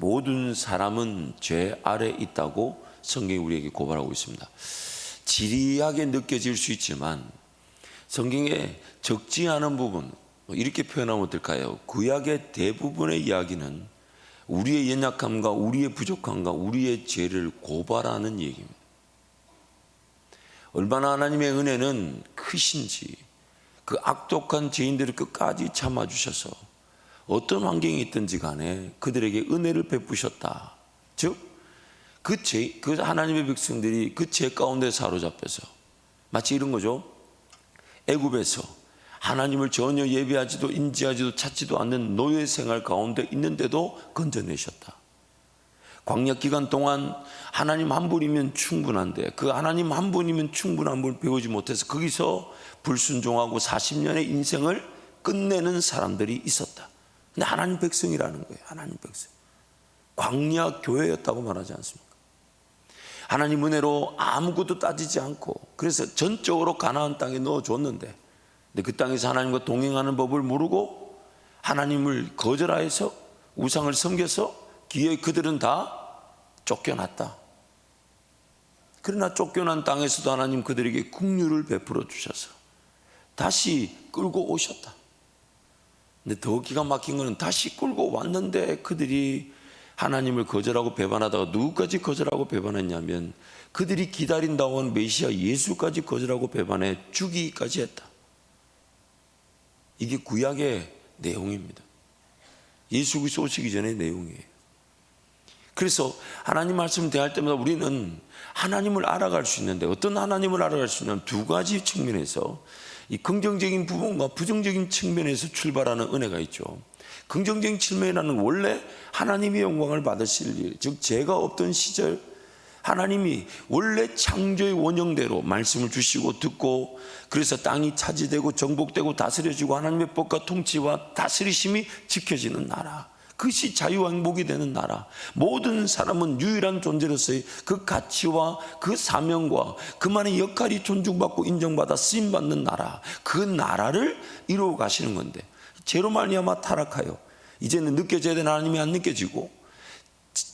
모든 사람은 죄 아래 있다고 성경이 우리에게 고발하고 있습니다. 지리하게 느껴질 수 있지만 성경에 적지 않은 부분, 이렇게 표현하면 어떨까요? 구약의 대부분의 이야기는 우리의 연약함과 우리의 부족함과 우리의 죄를 고발하는 얘기입니다. 얼마나 하나님의 은혜는 크신지, 그 악독한 죄인들을 끝까지 참아주셔서 어떤 환경이 있든지 간에 그들에게 은혜를 베푸셨다. 즉, 그 하나님의 백성들이 그 죄 가운데 사로잡혀서 마치 이런 거죠. 애굽에서 하나님을 전혀 예배하지도 인지하지도 찾지도 않는 노예 생활 가운데 있는데도 건져내셨다. 광야 기간 동안 하나님 한 분이면 충분한데 그 하나님 한 분이면 충분한 분을 배우지 못해서 거기서 불순종하고 40년의 인생을 끝내는 사람들이 있었다. 근데 하나님 백성이라는 거예요. 하나님 백성. 광야 교회였다고 말하지 않습니까? 하나님 은혜로 아무것도 따지지 않고 그래서 전적으로 가나안 땅에 넣어줬는데 근데 그 땅에서 하나님과 동행하는 법을 모르고 하나님을 거절하여서 우상을 섬겨서 기어이 그들은 다 쫓겨났다. 그러나 쫓겨난 땅에서도 하나님 그들에게 긍휼을 베풀어 주셔서 다시 끌고 오셨다. 근데 더 기가 막힌 것은 다시 끌고 왔는데 그들이 하나님을 거절하고 배반하다가 누구까지 거절하고 배반했냐면 그들이 기다린다고 하는 메시아 예수까지 거절하고 배반해 죽이기까지 했다. 이게 구약의 내용입니다. 예수 그리스도 오시기 전의 내용이에요. 그래서 하나님 말씀을 대할 때마다 우리는 하나님을 알아갈 수 있는데 어떤 하나님을 알아갈 수 있냐면 두 가지 측면에서 이 긍정적인 부분과 부정적인 측면에서 출발하는 은혜가 있죠. 긍정적인 측면이라는 원래 하나님의 영광을 받으실 일, 즉 죄가 없던 시절 하나님이 원래 창조의 원형대로 말씀을 주시고 듣고 그래서 땅이 차지되고 정복되고 다스려지고 하나님의 법과 통치와 다스리심이 지켜지는 나라, 그것이 자유와 행복이 되는 나라, 모든 사람은 유일한 존재로서의 그 가치와 그 사명과 그만의 역할이 존중받고 인정받아 쓰임받는 나라, 그 나라를 이루어 가시는 건데 죄로 말미암아 타락하여 이제는 느껴져야 되는 하나님이 안 느껴지고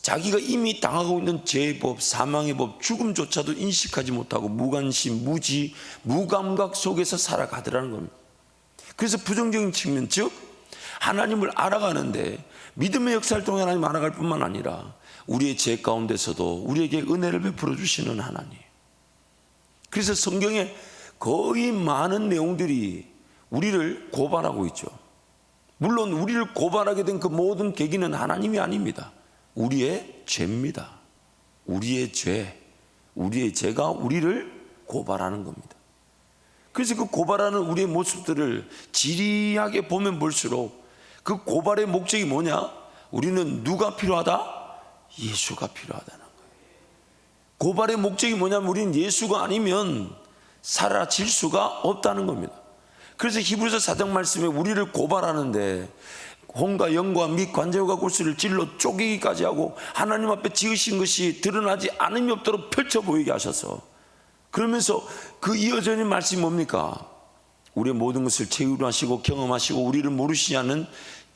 자기가 이미 당하고 있는 죄의 법, 사망의 법, 죽음조차도 인식하지 못하고 무관심, 무지, 무감각 속에서 살아가더라는 겁니다. 그래서 부정적인 측면, 즉 하나님을 알아가는데 믿음의 역사를 통해 하나님 알아갈 뿐만 아니라 우리의 죄 가운데서도 우리에게 은혜를 베풀어 주시는 하나님. 그래서 성경에 거의 많은 내용들이 우리를 고발하고 있죠. 물론 우리를 고발하게 된 그 모든 계기는 하나님이 아닙니다. 우리의 죄입니다. 우리의 죄, 우리의 죄가 우리를 고발하는 겁니다. 그래서 그 고발하는 우리의 모습들을 지리하게 보면 볼수록 그 고발의 목적이 뭐냐? 우리는 누가 필요하다? 예수가 필요하다는 거예요. 고발의 목적이 뭐냐면 우리는 예수가 아니면 사라질 수가 없다는 겁니다. 그래서 히브리서 4장 말씀에 우리를 고발하는데 혼과 영과 및 관절과 골수를 찔러 쪼개기까지 하고 하나님 앞에 지으신 것이 드러나지 않음이 없도록 펼쳐 보이게 하셔서 그러면서 그 이어져 있는 말씀이 뭡니까? 우리의 모든 것을 체험하시고 경험하시고 우리를 모르시지 않은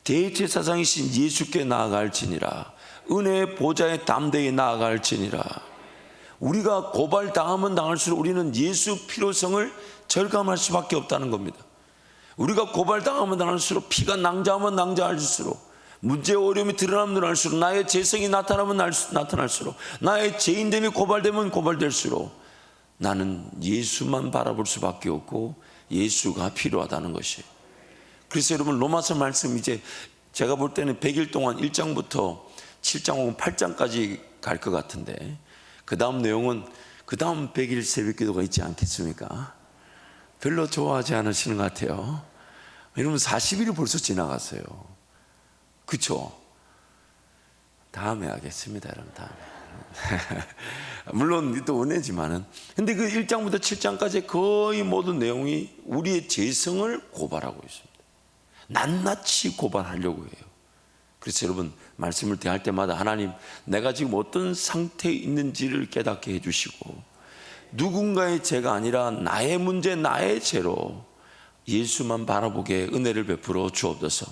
대제사장이신 예수께 나아갈지니라. 은혜의 보좌에 담대히 나아갈지니라. 우리가 고발당하면 당할수록 우리는 예수 필요성을 절감할 수밖에 없다는 겁니다. 우리가 고발당하면 당할수록 피가 낭자하면 낭자할수록 문제와 어려움이 드러나면 드러날수록 나의 죄성이 나타나면 나타날수록 나의 죄인됨이 고발되면 고발될수록 나는 예수만 바라볼 수밖에 없고 예수가 필요하다는 것이에요. 그래서 여러분 로마서 말씀 이제 제가 볼 때는 100일 동안 1장부터 7장 혹은 8장까지 갈 것 같은데 그 다음 내용은 그 다음 100일 새벽기도가 있지 않겠습니까? 별로 좋아하지 않으시는 것 같아요. 여러분 40일이 벌써 지나갔어요. 그렇죠? 다음에 하겠습니다. 여러분 다음에. 물론 또 은혜지만은 근데 그 1장부터 7장까지 거의 모든 내용이 우리의 죄성을 고발하고 있습니다. 낱낱이 고발하려고 해요. 그래서 여러분 말씀을 대할 때마다 하나님 내가 지금 어떤 상태에 있는지를 깨닫게 해주시고 누군가의 죄가 아니라 나의 문제 나의 죄로 예수만 바라보게 은혜를 베풀어 주옵소서.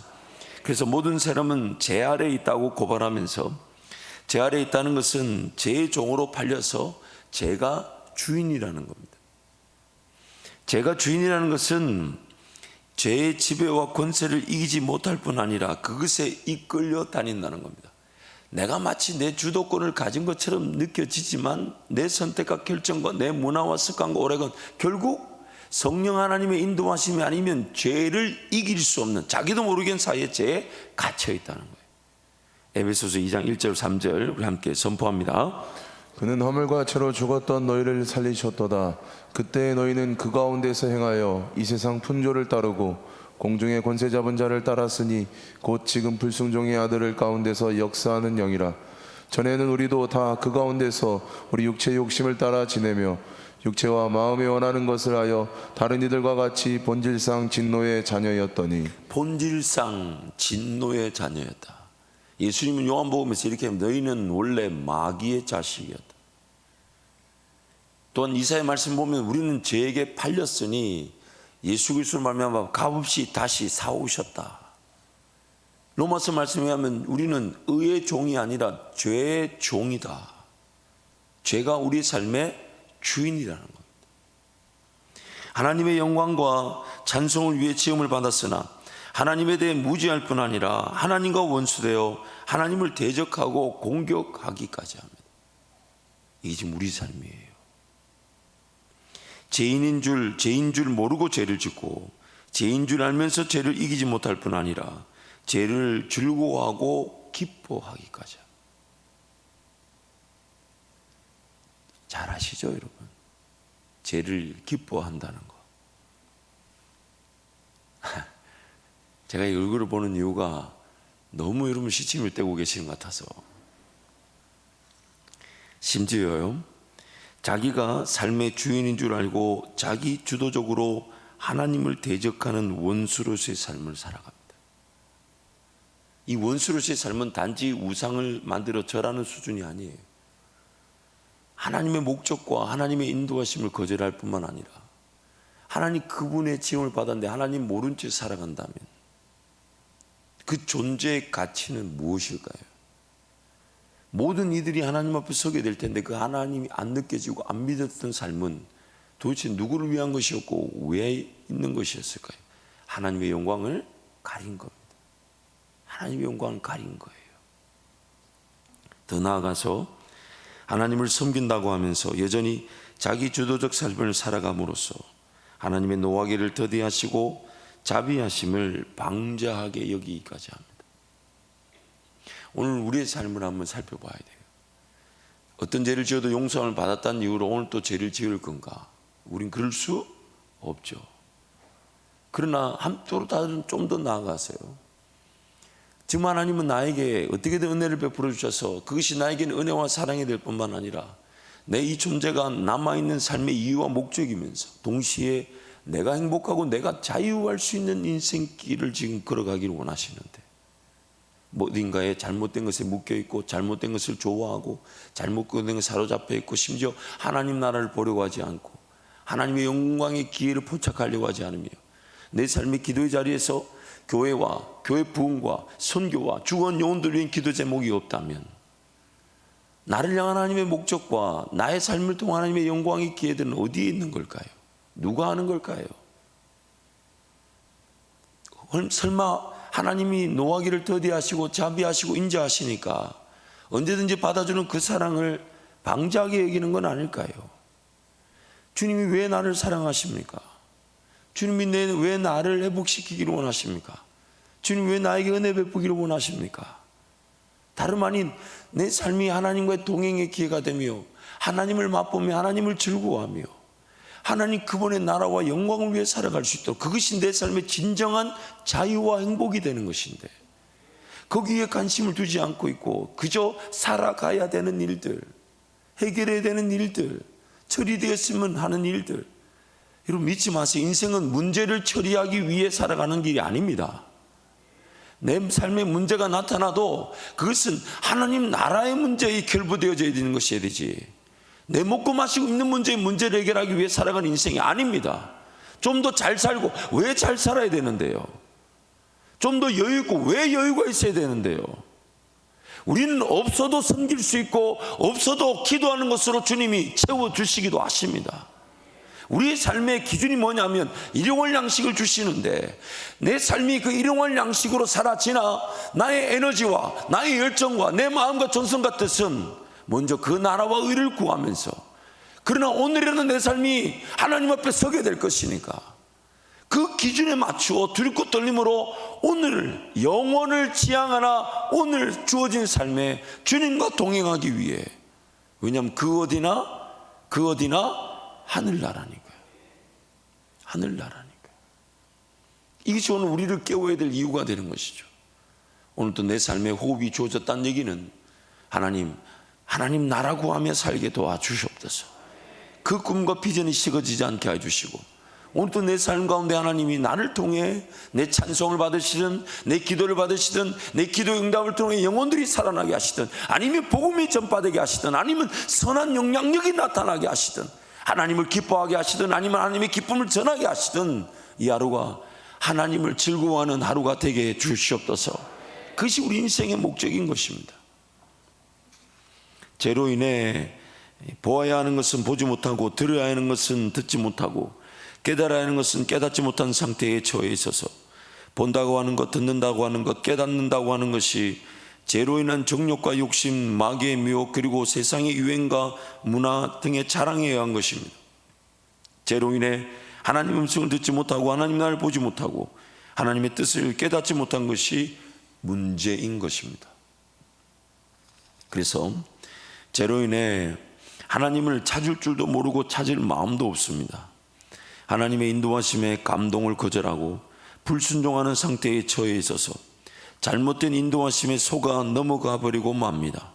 그래서 모든 사람은 죄 아래 있다고 고발하면서 제 아래에 있다는 것은 제 종으로 팔려서 제가 주인이라는 겁니다. 제가 주인이라는 것은 죄의 지배와 권세를 이기지 못할 뿐 아니라 그것에 이끌려 다닌다는 겁니다. 내가 마치 내 주도권을 가진 것처럼 느껴지지만 내 선택과 결정과 내 문화와 습관과 오래건 결국 성령 하나님의 인도하심이 아니면 죄를 이길 수 없는 자기도 모르는 사이에 죄에 갇혀 있다는 거예요. 에베소서 2장 1절 3절 우리 함께 선포합니다. 그는 허물과 죄로 죽었던 너희를 살리셨도다. 그때 너희는 그 가운데서 행하여 이 세상 풍조를 따르고 공중의 권세 잡은 자를 따랐으니 곧 지금 불순종의 아들을 가운데서 역사하는 영이라. 전에는 우리도 다 그 가운데서 우리 육체의 욕심을 따라 지내며 육체와 마음이 원하는 것을 하여 다른 이들과 같이 본질상 진노의 자녀였더니. 본질상 진노의 자녀였다. 예수님은 요한복음에서 이렇게 합니다. 너희는 원래 마귀의 자식이었다. 또한 이사야 말씀 보면 우리는 죄에게 팔렸으니 예수 그리스도를 말미암아 값없이 다시 사오셨다. 로마서 말씀에 하면 우리는 의의 종이 아니라 죄의 종이다. 죄가 우리 삶의 주인이라는 겁니다. 하나님의 영광과 찬송을 위해 지음을 받았으나 하나님에 대해 무지할 뿐 아니라 하나님과 원수되어 하나님을 대적하고 공격하기까지 합니다. 이게 지금 우리 삶이에요. 죄인 줄 모르고 죄를 짓고 죄인 줄 알면서 죄를 이기지 못할 뿐 아니라 죄를 즐거워하고 기뻐하기까지 합니다. 잘 아시죠, 여러분? 죄를 기뻐한다는 거. 제가 이 얼굴을 보는 이유가 너무 여러분 시침을 떼고 계시는 것 같아서. 심지어요, 자기가 삶의 주인인 줄 알고 자기 주도적으로 하나님을 대적하는 원수로서의 삶을 살아갑니다. 이 원수로서의 삶은 단지 우상을 만들어 절하는 수준이 아니에요. 하나님의 목적과 하나님의 인도하심을 거절할 뿐만 아니라 하나님 그분의 지음을 받았는데 하나님 모른 채 살아간다면 그 존재의 가치는 무엇일까요? 모든 이들이 하나님 앞에 서게 될 텐데 그 하나님이 안 느껴지고 안 믿었던 삶은 도대체 누구를 위한 것이었고 왜 있는 것이었을까요? 하나님의 영광을 가린 겁니다. 하나님의 영광을 가린 거예요. 더 나아가서 하나님을 섬긴다고 하면서 여전히 자기 주도적 삶을 살아감으로써 하나님의 노하기를 더디하시고 자비하심을 방자하게 여기기까지 합니다. 오늘 우리의 삶을 한번 살펴봐야 돼요. 어떤 죄를 지어도 용서를 받았다는 이유로 오늘 또 죄를 지을 건가? 우린 그럴 수 없죠. 그러나 한쪽으로 다른 좀 더 나아가세요. 지금 하나님은 나에게 어떻게든 은혜를 베풀어 주셔서 그것이 나에게는 은혜와 사랑이 될 뿐만 아니라 내 이 존재가 남아있는 삶의 이유와 목적이면서 동시에 내가 행복하고 내가 자유할 수 있는 인생길을 지금 걸어가기를 원하시는데 어딘가에 잘못된 것에 묶여있고 잘못된 것을 좋아하고 잘못된 것에 사로잡혀 있고 심지어 하나님 나라를 보려고 하지 않고 하나님의 영광의 기회를 포착하려고 하지 않으며 내 삶의 기도의 자리에서 교회와 교회 부흥과 선교와 죽은 영혼들 위한 기도 제목이 없다면 나를 향한 하나님의 목적과 나의 삶을 통한 하나님의 영광의 기회들은 어디에 있는 걸까요? 누가 하는 걸까요? 설마 하나님이 노하기를 더디하시고 자비하시고 인자하시니까 언제든지 받아주는 그 사랑을 방자하게 여기는 건 아닐까요? 주님이 왜 나를 사랑하십니까? 주님이 왜 나를 회복시키기를 원하십니까? 주님이 왜 나에게 은혜 베푸기를 원하십니까? 다름 아닌 내 삶이 하나님과의 동행의 기회가 되며 하나님을 맛보며 하나님을 즐거워하며 하나님 그분의 나라와 영광을 위해 살아갈 수 있도록 그것이 내 삶의 진정한 자유와 행복이 되는 것인데 거기에 관심을 두지 않고 있고 그저 살아가야 되는 일들, 해결해야 되는 일들, 처리되었으면 하는 일들. 여러분 믿지 마세요. 인생은 문제를 처리하기 위해 살아가는 길이 아닙니다. 내 삶에 문제가 나타나도 그것은 하나님 나라의 문제에 결부되어져야 되는 것이어야 되지 내 먹고 마시고 있는 문제를 해결하기 위해 살아가는 인생이 아닙니다. 좀 더 잘 살고 왜 잘 살아야 되는데요? 좀 더 여유 있고 왜 여유가 있어야 되는데요? 우리는 없어도 섬길 수 있고 없어도 기도하는 것으로 주님이 채워주시기도 하십니다. 우리의 삶의 기준이 뭐냐면 일용할 양식을 주시는데, 내 삶이 그 일용할 양식으로 사라지나 나의 에너지와 나의 열정과 내 마음과 정성과 뜻은 먼저 그 나라와 의를 구하면서, 그러나 오늘이라는 내 삶이 하나님 앞에 서게 될 것이니까 그 기준에 맞추어 들고 떨림으로 오늘 영원을 지향하나 오늘 주어진 삶에 주님과 동행하기 위해, 왜냐하면 그 어디나 하늘나라니까요. 하늘나라니까요. 이것이 오늘 우리를 깨워야 될 이유가 되는 것이죠. 오늘도 내 삶에 호흡이 주어졌다는 얘기는 하나님 나라 구하며 살게 도와주시옵소서. 그 꿈과 비전이 식어지지 않게 해주시고, 오늘도 내 삶 가운데 하나님이 나를 통해 내 찬송을 받으시든 내 기도를 받으시든 내 기도 응답을 통해 영혼들이 살아나게 하시든, 아니면 복음이 전파되게 하시든, 아니면 선한 영향력이 나타나게 하시든, 하나님을 기뻐하게 하시든, 아니면 하나님의 기쁨을 전하게 하시든, 이 하루가 하나님을 즐거워하는 하루가 되게 해 주시옵소서. 그것이 우리 인생의 목적인 것입니다. 죄로 인해 보아야 하는 것은 보지 못하고, 들어야 하는 것은 듣지 못하고, 깨달아야 하는 것은 깨닫지 못한 상태에 처해 있어서 본다고 하는 것, 듣는다고 하는 것, 깨닫는다고 하는 것이 죄로 인한 정욕과 욕심, 마귀의 미혹, 그리고 세상의 유행과 문화 등의 자랑에 의한 것입니다. 죄로 인해 하나님 음성을 듣지 못하고 하나님 나를 보지 못하고 하나님의 뜻을 깨닫지 못한 것이 문제인 것입니다. 그래서 죄로 인해 하나님을 찾을 줄도 모르고 찾을 마음도 없습니다. 하나님의 인도하심에 감동을 거절하고 불순종하는 상태에 처해 있어서 잘못된 인도하심에 속아 넘어가 버리고 맙니다.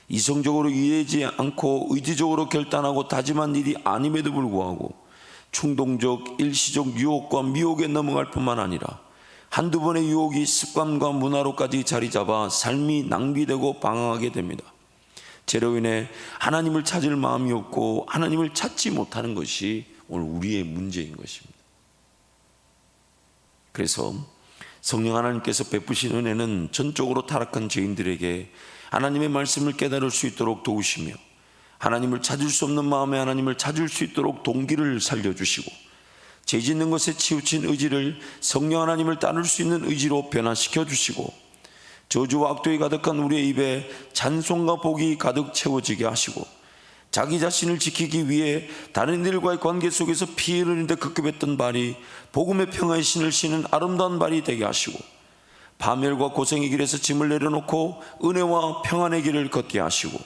이성적으로 이해하지 않고 의지적으로 결단하고 다짐한 일이 아님에도 불구하고 충동적 일시적 유혹과 미혹에 넘어갈 뿐만 아니라 한두 번의 유혹이 습관과 문화로까지 자리 잡아 삶이 낭비되고 방황하게 됩니다. 죄로 인해 하나님을 찾을 마음이 없고 하나님을 찾지 못하는 것이 오늘 우리의 문제인 것입니다. 그래서 성령 하나님께서 베푸신 은혜는 전적으로 타락한 죄인들에게 하나님의 말씀을 깨달을 수 있도록 도우시며, 하나님을 찾을 수 없는 마음에 하나님을 찾을 수 있도록 동기를 살려주시고, 죄 짓는 것에 치우친 의지를 성령 하나님을 따를 수 있는 의지로 변화시켜 주시고, 저주와 악독이 가득한 우리의 입에 찬송과 복이 가득 채워지게 하시고, 자기 자신을 지키기 위해 다른 이들과의 관계 속에서 피 흘리는데 급급했던 발이 복음의 평화의 신을 신은 아름다운 발이 되게 하시고, 파멸과 고생의 길에서 짐을 내려놓고 은혜와 평안의 길을 걷게 하시고,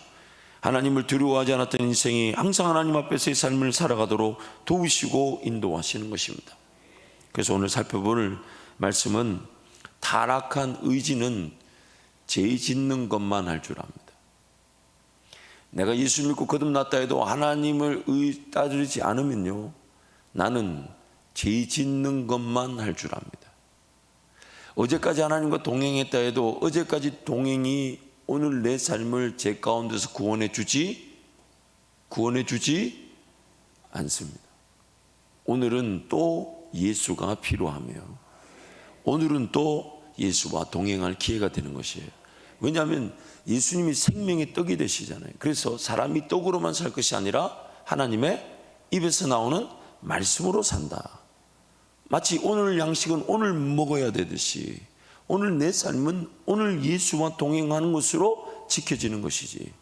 하나님을 두려워하지 않았던 인생이 항상 하나님 앞에서의 삶을 살아가도록 도우시고 인도하시는 것입니다. 그래서 오늘 살펴볼 말씀은 타락한 의지는 죄 짓는 것만 할 줄 압니다. 내가 예수 믿고 거듭났다 해도 하나님을 따르지 않으면요, 나는 죄 짓는 것만 할 줄 압니다. 어제까지 하나님과 동행했다 해도 어제까지 동행이 오늘 내 삶을 죄 가운데서 구원해 주지 않습니다. 오늘은 또 예수가 필요하며, 오늘은 또 예수와 동행할 기회가 되는 것이에요. 왜냐하면 예수님이 생명의 떡이 되시잖아요. 그래서 사람이 떡으로만 살 것이 아니라 하나님의 입에서 나오는 말씀으로 산다. 마치 오늘 양식은 오늘 먹어야 되듯이 오늘 내 삶은 오늘 예수와 동행하는 것으로 지켜지는 것이지,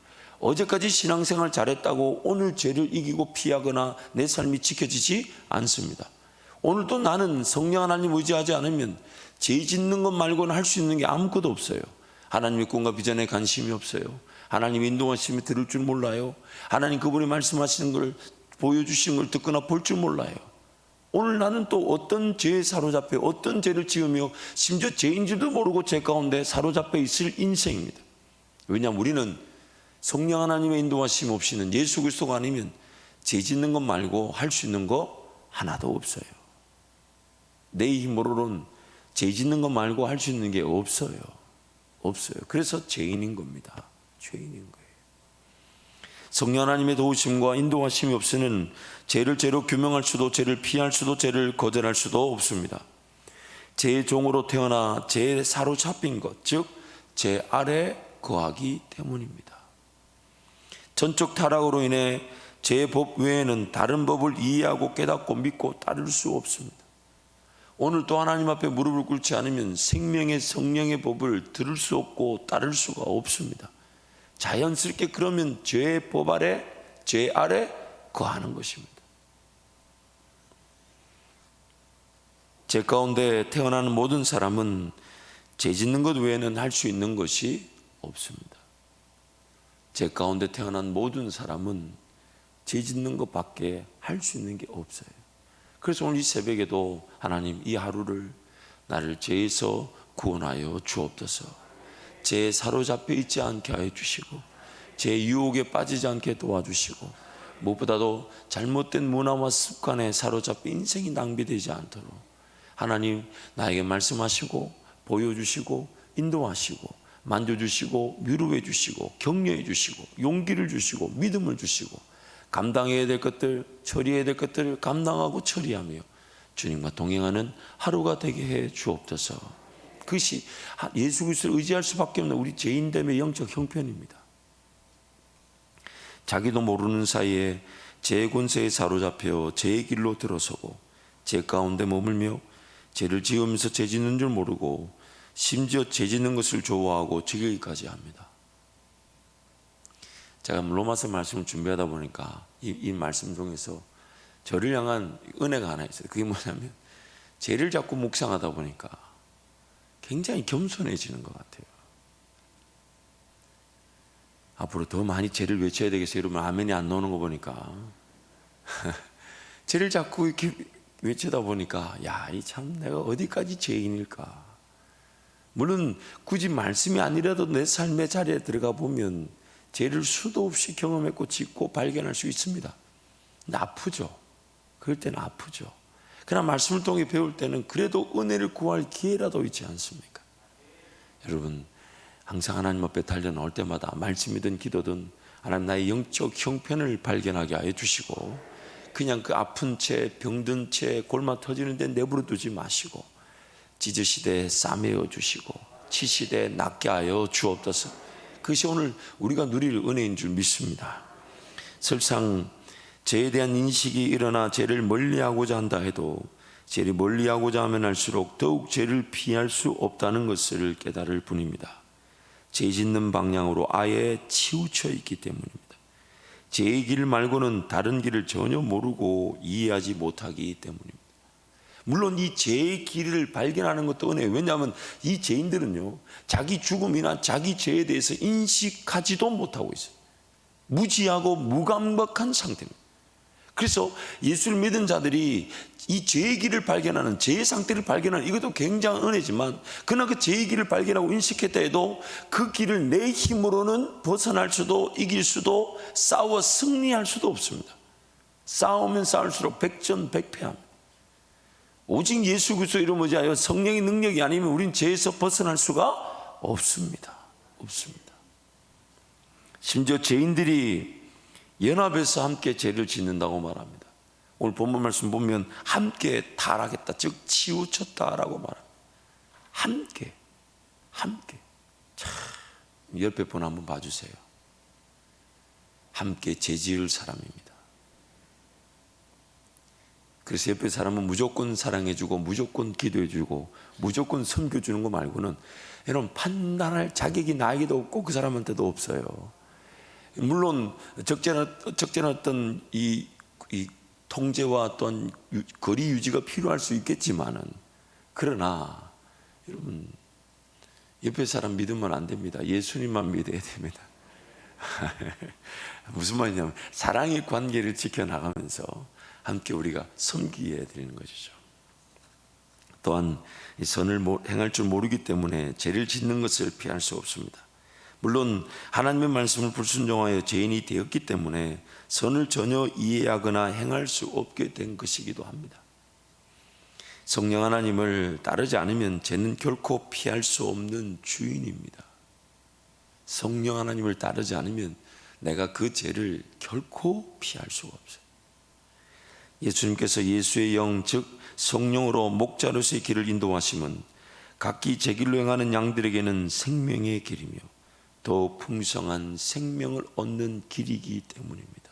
어제까지 신앙생활 잘했다고 오늘 죄를 이기고 피하거나 내 삶이 지켜지지 않습니다. 오늘도 나는 성령 하나님 의지하지 않으면 죄 짓는 것 말고는 할 수 있는 게 아무것도 없어요. 하나님의 꿈과 비전에 관심이 없어요. 하나님의 인도하심이 들을 줄 몰라요. 하나님 그분이 말씀하시는 걸, 보여주시는 걸 듣거나 볼 줄 몰라요. 오늘 나는 또 어떤 죄에 사로잡혀 어떤 죄를 지으며 심지어 죄인지도 모르고 죄 가운데 사로잡혀 있을 인생입니다. 왜냐하면 우리는 성령 하나님의 인도하심 없이는, 예수 그리스도가 아니면 죄 짓는 것 말고 할 수 있는 거 하나도 없어요. 내 힘으로는 죄 짓는 것 말고 할 수 있는 게 없어요. 그래서 죄인인 겁니다. 죄인인 거예요. 성령 하나님의 도우심과 인도하심이 없이는 죄를 죄로 규명할 수도, 죄를 피할 수도, 죄를 거절할 수도 없습니다. 죄의 종으로 태어나 죄에 사로잡힌 것, 즉 죄 아래 거하기 때문입니다. 전적 타락으로 인해 제 법 외에는 다른 법을 이해하고 깨닫고 믿고 따를 수 없습니다. 오늘 또 하나님 앞에 무릎을 꿇지 않으면 생명의 성령의 법을 들을 수 없고 따를 수가 없습니다. 자연스럽게 그러면 죄의 법 아래, 죄 아래 거하는 것입니다. 제 가운데 태어나는 모든 사람은 죄 짓는 것 외에는 할 수 있는 것이 없습니다. 제 가운데 태어난 모든 사람은 죄 짓는 것밖에 할 수 있는 게 없어요. 그래서 오늘 이 새벽에도 하나님 이 하루를 나를 죄에서 구원하여 주옵소서. 죄에 사로잡혀 있지 않게 하여 주시고 죄 유혹에 빠지지 않게 도와주시고 무엇보다도 잘못된 문화와 습관에 사로잡혀 인생이 낭비되지 않도록 하나님 나에게 말씀하시고 보여주시고 인도하시고 만져주시고 위로해 주시고 격려해 주시고 용기를 주시고 믿음을 주시고 감당해야 될 것들, 처리해야 될 것들을 감당하고 처리하며 주님과 동행하는 하루가 되게 해 주옵소서. 그것이 예수 그리스도를 의지할 수밖에 없는 우리 죄인됨의 영적 형편입니다. 자기도 모르는 사이에 죄의 권세에 사로잡혀 죄의 길로 들어서고 죄 가운데 머물며 죄를 지으면서 죄 짓는 줄 모르고 심지어 죄 짓는 것을 좋아하고 지기까지 합니다. 제가 로마서 말씀을 준비하다 보니까 이 말씀 중에서 저를 향한 은혜가 하나 있어요. 그게 뭐냐면 죄를 자꾸 묵상하다 보니까 굉장히 겸손해지는 것 같아요. 앞으로 더 많이 죄를 외쳐야 되겠어요. 여러분 아멘이 안 나오는 거 보니까 죄를 자꾸 이렇게 외치다 보니까 야, 이 참 내가 어디까지 죄인일까. 물론 굳이 말씀이 아니라도 내 삶의 자리에 들어가 보면 죄를 수도 없이 경험했고 짓고 발견할 수 있습니다. 근데 아프죠. 그럴 때는 아프죠. 그러나 말씀을 통해 배울 때는 그래도 은혜를 구할 기회라도 있지 않습니까? 여러분 항상 하나님 앞에 달려나올 때마다 말씀이든 기도든 하나님 나의 영적 형편을 발견하게 하여 주시고 그냥 그 아픈 채 병든 채 골마 터지는 데 내버려 두지 마시고 찢으시되 싸매어 주시고 치시되 낫게 하여 주옵소서. 그것이 오늘 우리가 누릴 은혜인 줄 믿습니다. 설상 죄에 대한 인식이 일어나 죄를 멀리하고자 한다 해도 죄를 멀리하고자 하면 할수록 더욱 죄를 피할 수 없다는 것을 깨달을 뿐입니다. 죄 짓는 방향으로 아예 치우쳐 있기 때문입니다. 죄의 길 말고는 다른 길을 전혀 모르고 이해하지 못하기 때문입니다. 물론 이 죄의 길을 발견하는 것도 은혜예요. 왜냐하면 이 죄인들은요 자기 죽음이나 자기 죄에 대해서 인식하지도 못하고 있어요. 무지하고 무감각한 상태입니다. 그래서 예수를 믿은 자들이 이 죄의 길을 발견하는 죄의 상태를 발견하는 이것도 굉장한 은혜지만 그러나 그 죄의 길을 발견하고 인식했다 해도 그 길을 내 힘으로는 벗어날 수도 이길 수도 싸워 승리할 수도 없습니다. 싸우면 싸울수록 백전백패합니다. 오직 예수 그리스도 이름으로 의지하여 성령의 능력이 아니면 우린 죄에서 벗어날 수가 없습니다. 없습니다. 심지어 죄인들이 연합해서 함께 죄를 짓는다고 말합니다. 오늘 본문 말씀 보면 함께 타락했다, 즉 치우쳤다라고 말합니다. 함께 참 옆에 분 한번 봐주세요. 함께 죄 지을 사람입니다. 그래서 옆에 사람은 무조건 사랑해주고 무조건 기도해주고 무조건 섬겨주는 거 말고는 여러분 판단할 자격이 나에게도 없고 그 사람한테도 없어요. 물론 적절한 어떤 이 통제와 어떤 거리 유지가 필요할 수 있겠지만은 그러나 여러분 옆에 사람 믿으면 안 됩니다. 예수님만 믿어야 됩니다. 무슨 말이냐면 사랑의 관계를 지켜나가면서 함께 우리가 섬기게 되는 것이죠. 또한 이 선을 행할 줄 모르기 때문에 죄를 짓는 것을 피할 수 없습니다. 물론 하나님의 말씀을 불순종하여 죄인이 되었기 때문에 선을 전혀 이해하거나 행할 수 없게 된 것이기도 합니다. 성령 하나님을 따르지 않으면 죄는 결코 피할 수 없는 주인입니다. 성령 하나님을 따르지 않으면 내가 그 죄를 결코 피할 수가 없어요. 예수님께서 예수의 영, 즉 성령으로 목자로서의 길을 인도하시면 각기 제 길로 행하는 양들에게는 생명의 길이며 더 풍성한 생명을 얻는 길이기 때문입니다.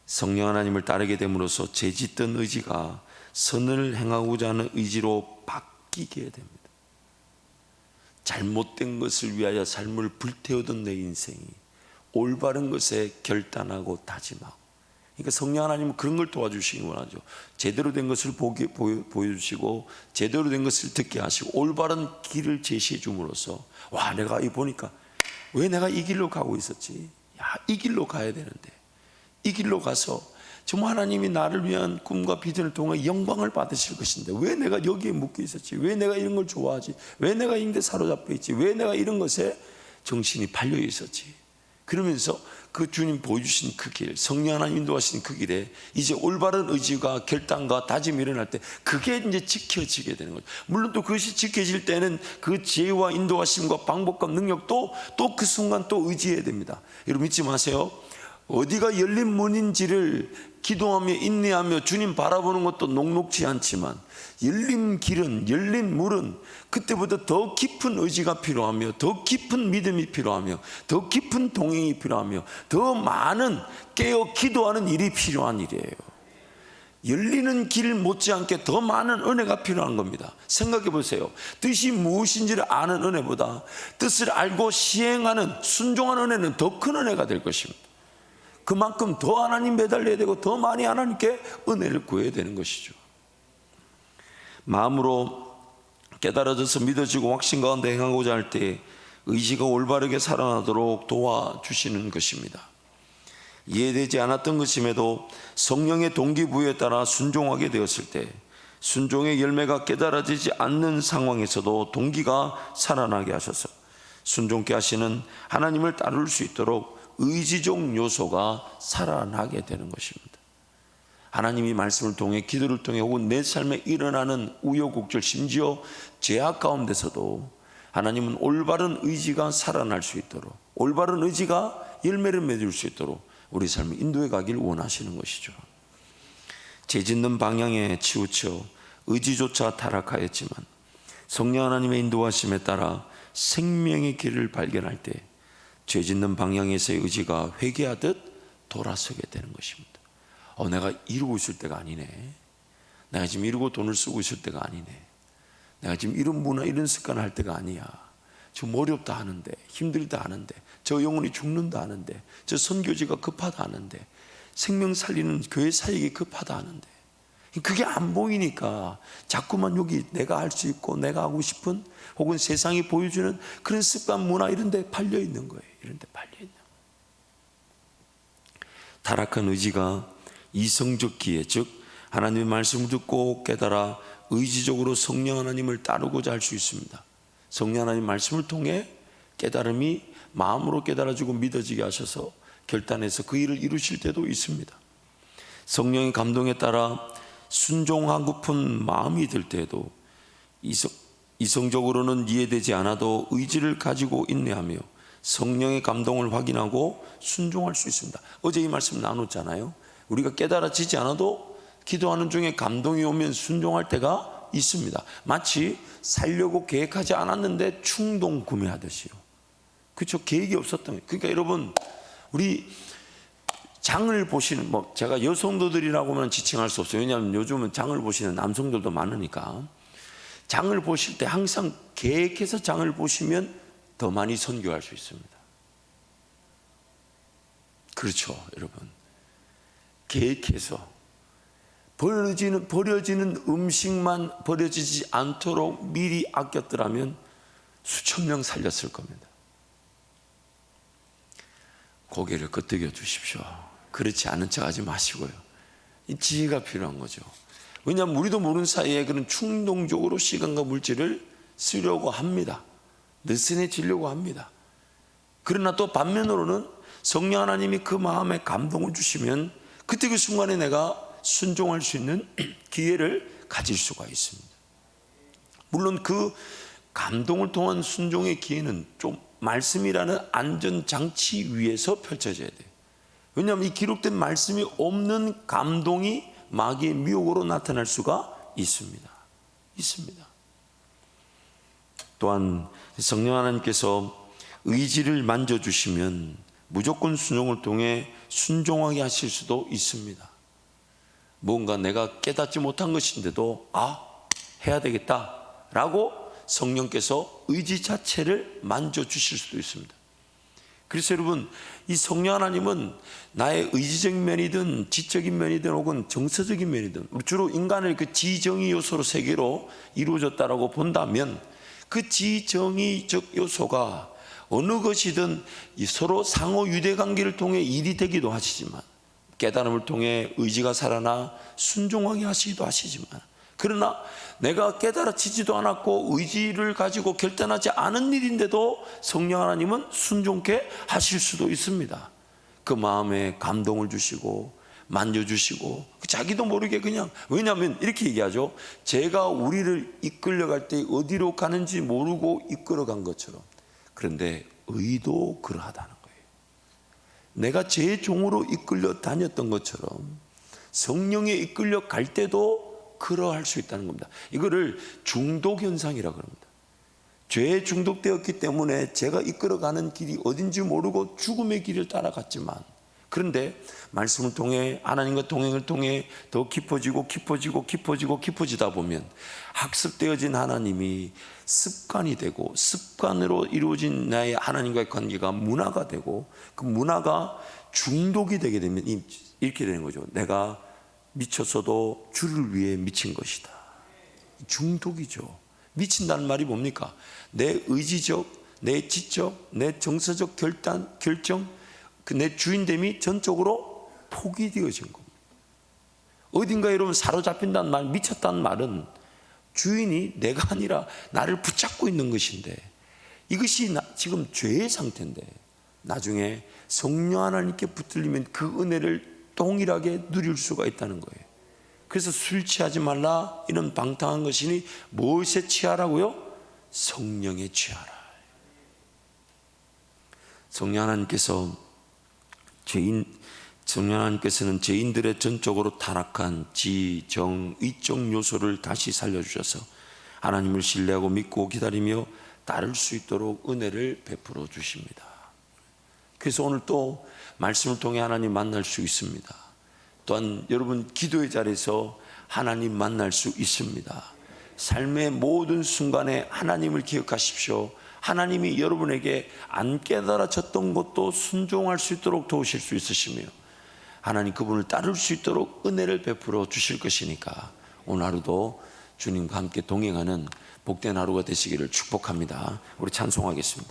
성령 하나님을 따르게 됨으로써 죄짓던 의지가 선을 행하고자 하는 의지로 바뀌게 됩니다. 잘못된 것을 위하여 삶을 불태우던 내 인생이 올바른 것에 결단하고 다짐하고, 그러니까 성령 하나님은 그런 걸 도와주시기 원하죠. 제대로 된 것을 보여주시고 제대로 된 것을 듣게 하시고 올바른 길을 제시해 줌으로써, 와, 내가 이 보니까 왜 내가 이 길로 가고 있었지? 야, 이 길로 가야 되는데, 이 길로 가서 정말 하나님이 나를 위한 꿈과 비전을 통해 영광을 받으실 것인데 왜 내가 여기에 묶여 있었지? 왜 내가 이런 걸 좋아하지? 왜 내가 이런데 사로잡혀 있지? 왜 내가 이런 것에 정신이 팔려 있었지? 그러면서 그 주님 보여주신 그 길, 성령 하나님 인도하신 그 길에 이제 올바른 의지가 결단과 다짐이 일어날 때 그게 이제 지켜지게 되는 거죠. 물론 또 그것이 지켜질 때는 그 지혜와 인도하심과 방법과 능력도 또 그 순간 또 의지해야 됩니다. 여러분 잊지 마세요. 어디가 열린 문인지를 기도하며 인내하며 주님 바라보는 것도 녹록지 않지만, 열린 길은, 열린 물은 그때보다 더 깊은 의지가 필요하며 더 깊은 믿음이 필요하며 더 깊은 동행이 필요하며 더 많은 깨어 기도하는 일이 필요한 일이에요. 열리는 길 못지않게 더 많은 은혜가 필요한 겁니다. 생각해 보세요. 뜻이 무엇인지를 아는 은혜보다 뜻을 알고 시행하는 순종하는 은혜는 더 큰 은혜가 될 것입니다. 그만큼 더 하나님 매달려야 되고 더 많이 하나님께 은혜를 구해야 되는 것이죠. 마음으로 깨달아져서 믿어지고 확신 가운데 행하고자 할 때 의지가 올바르게 살아나도록 도와주시는 것입니다. 이해되지 않았던 것임에도 성령의 동기부여에 따라 순종하게 되었을 때 순종의 열매가 깨달아지지 않는 상황에서도 동기가 살아나게 하셔서 순종케 하시는 하나님을 따를 수 있도록 의지적 요소가 살아나게 되는 것입니다. 하나님이 말씀을 통해 기도를 통해 혹은 내 삶에 일어나는 우여곡절 심지어 죄악 가운데서도 하나님은 올바른 의지가 살아날 수 있도록, 올바른 의지가 열매를 맺을 수 있도록 우리 삶을 인도해 가길 원하시는 것이죠. 죄짓는 방향에 치우쳐 의지조차 타락하였지만 성령 하나님의 인도하심에 따라 생명의 길을 발견할 때 죄짓는 방향에서의 의지가 회개하듯 돌아서게 되는 것입니다. 내가 이루고 있을 때가 아니네. 내가 지금 이루고 돈을 쓰고 있을 때가 아니네. 내가 지금 이런 문화 이런 습관을 할 때가 아니야. 지금 어렵다 하는데, 힘들다 하는데, 저 영혼이 죽는다 하는데, 저 선교지가 급하다 하는데, 생명 살리는 교회 사역이 급하다 하는데, 그게 안 보이니까 자꾸만 여기 내가 할 수 있고 내가 하고 싶은 혹은 세상이 보여주는 그런 습관 문화 이런 데 팔려 있는 거예요. 이런 데 팔려 있는 거예요. 타락한 의지가 이성적 기회, 즉 하나님의 말씀을 듣고 깨달아 의지적으로 성령 하나님을 따르고자 할 수 있습니다. 성령 하나님 말씀을 통해 깨달음이 마음으로 깨달아지고 믿어지게 하셔서 결단해서 그 일을 이루실 때도 있습니다. 성령의 감동에 따라 순종하고픈 마음이 들 때에도 이성적으로는 이해되지 않아도 의지를 가지고 인내하며 성령의 감동을 확인하고 순종할 수 있습니다. 어제 이 말씀 나눴잖아요. 우리가 깨달아지지 않아도 기도하는 중에 감동이 오면 순종할 때가 있습니다. 마치 살려고 계획하지 않았는데 충동 구매하듯이요. 그렇죠? 계획이 없었던 거예요. 그러니까 여러분, 우리 장을 보시는, 제가 여성도들이라고 하면 지칭할 수 없어요. 왜냐하면 요즘은 장을 보시는 남성들도 많으니까. 장을 보실 때 항상 계획해서 장을 보시면 더 많이 선교할 수 있습니다. 그렇죠, 여러분. 계획해서 버려지는 음식만 버려지지 않도록 미리 아꼈더라면 수천 명 살렸을 겁니다. 고개를 끄덕여 주십시오. 그렇지 않은 척 하지 마시고요. 이 지혜가 필요한 거죠. 왜냐하면 우리도 모르는 사이에 그런 충동적으로 시간과 물질을 쓰려고 합니다. 느슨해지려고 합니다. 그러나 또 반면으로는 성령 하나님이 그 마음에 감동을 주시면 그때 그 순간에 내가 순종할 수 있는 기회를 가질 수가 있습니다. 물론 그 감동을 통한 순종의 기회는 좀 말씀이라는 안전장치 위에서 펼쳐져야 돼요. 왜냐하면 이 기록된 말씀이 없는 감동이 마귀의 미혹으로 나타날 수가 있습니다. 또한 성령 하나님께서 의지를 만져주시면 무조건 순종을 통해 순종하게 하실 수도 있습니다. 뭔가 내가 깨닫지 못한 것인데도 해야 되겠다라고 성령께서 의지 자체를 만져주실 수도 있습니다. 그래서 여러분, 이 성령 하나님은 나의 의지적인 면이든 지적인 면이든 혹은 정서적인 면이든 주로 인간을 그 지정의 요소로 세 개로 이루어졌다라고 본다면 그 지정의적 요소가 어느 것이든 서로 상호 유대 관계를 통해 일이 되기도 하시지만, 깨달음을 통해 의지가 살아나 순종하게 하시기도 하시지만, 그러나 내가 깨달아지지도 않았고 의지를 가지고 결단하지 않은 일인데도 성령 하나님은 순종케 하실 수도 있습니다. 그 마음에 감동을 주시고 만져주시고 자기도 모르게 그냥, 왜냐하면 이렇게 얘기하죠. 제가 우리를 이끌려갈 때 어디로 가는지 모르고 이끌어간 것처럼. 그런데 의도 그러하다는 거예요. 내가 제 종으로 이끌려 다녔던 것처럼 성령에 이끌려 갈 때도 그러할 수 있다는 겁니다. 이거를 중독 현상이라고 합니다. 죄에 중독되었기 때문에 제가 이끌어가는 길이 어딘지 모르고 죽음의 길을 따라갔지만, 그런데 말씀을 통해 하나님과 동행을 통해 더 깊어지다 보면 학습되어진 하나님이 습관이 되고, 습관으로 이루어진 나의 하나님과의 관계가 문화가 되고, 그 문화가 중독이 되게 되면 이렇게 되는 거죠. 내가 미쳤어도 주를 위해 미친 것이다. 중독이죠. 미친다는 말이 뭡니까? 내 의지적, 내 지적, 내 정서적 결정, 내 주인됨이 전적으로 포기되어진 겁니다. 어딘가 여러분 사로잡힌다는 말, 미쳤다는 말은 주인이 내가 아니라 나를 붙잡고 있는 것인데, 이것이 지금 죄의 상태인데 나중에 성령 하나님께 붙들리면 그 은혜를 동일하게 누릴 수가 있다는 거예요. 그래서 술 취하지 말라, 이런 방탕한 것이니 무엇에 취하라고요? 성령에 취하라. 성령 하나님께서는 죄인들의 전적으로 타락한 지, 정, 의적 요소를 다시 살려주셔서 하나님을 신뢰하고 믿고 기다리며 따를 수 있도록 은혜를 베풀어 주십니다. 그래서 오늘 또 말씀을 통해 하나님 만날 수 있습니다. 또한 여러분 기도의 자리에서 하나님 만날 수 있습니다. 삶의 모든 순간에 하나님을 기억하십시오. 하나님이 여러분에게 안 깨달아졌던 것도 순종할 수 있도록 도우실 수 있으시며, 하나님 그분을 따를 수 있도록 은혜를 베풀어 주실 것이니까 오늘 하루도 주님과 함께 동행하는 복된 하루가 되시기를 축복합니다. 우리 찬송하겠습니다.